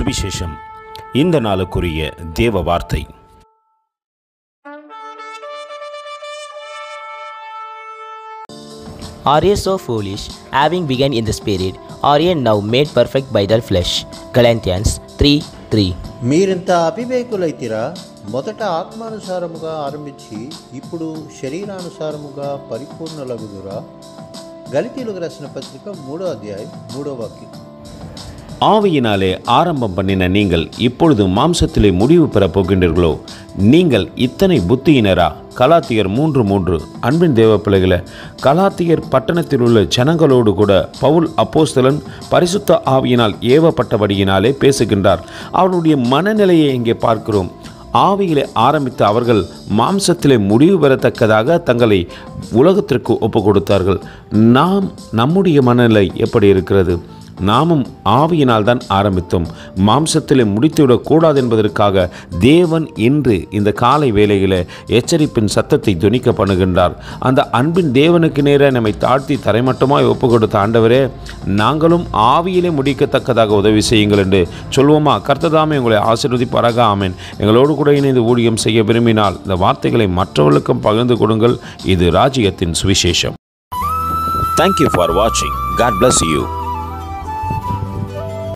சுவிசேஷம். இந்த நாளுக்குரிய தேவ வார்த்தை. Are ye so foolish, having begun in the spirit, are ye now made perfect by the flesh? Galatians 3:3. మీరింత అవివేకులైతిరా, మొదట ఆత్మానుసారముగా ఆరంభించి ఇప్పుడు శరీరానుసారముగా పరిపూర్ణులగుదురా. గలితీయులకు రాసిన పత్రిక 3వ అధ్యాయం 3వ వాక్యం. ஆவியினாலே ஆரம்பம் பண்ணின நீங்கள் இப்பொழுது மாம்சத்திலே முடிவு பெறப் போகின்றீர்களோ? நீங்கள் இத்தனை புத்தியினரா? கலாத்தியர் 3:3. அன்பின் தேவ பிள்ளைகளே, கலாத்தியர் பட்டணத்தில் உள்ள ஜனங்களோடு கூட பவுல் அப்போஸ்தலன் பரிசுத்த ஆவியினால் ஏவப்பட்டபடியினாலே பேசுகின்றார். அவருடைய மனநிலையை இங்கே பார்க்கிறோம். ஆவியிலே ஆரம்பித்த அவர்கள் மாம்சத்திலே முடிவு பெறத்தக்கதாக தங்களை உலகத்திற்கு ஒப்பு கொடுத்தார்கள். நம்முடைய மனநிலை எப்படி இருக்கிறது? நாமும் ஆவியினால் தான் ஆரம்பித்தோம், மாம்சத்திலே முடித்துவிடக்கூடாது என்பதற்காக தேவன் இன்று இந்த காலை வேளையில் எச்சரிப்பின் சத்தத்தை துணிக்க பண்ணுகின்றார். அந்த அன்பின் தேவனுக்கு நேர நம்மை தாழ்த்தி தரைமட்டமாய் ஒப்பு கொடுத்த ஆண்டவரே, நாங்களும் ஆவியிலே முடிக்கத்தக்கதாக உதவி செய்யுங்கள் என்று சொல்வோமா? கர்த்ததாமே உங்களை ஆசீர்வதிப்பாராக. ஆமென். எங்களோடு கூட இணைந்து ஊழியம் செய்ய விரும்பினால் இந்த வார்த்தைகளை மற்றவர்களுக்கும் பகிர்ந்து கொடுங்கள். இது ராஜ்யத்தின் சுவிசேஷம். Thank you for watching. God bless you.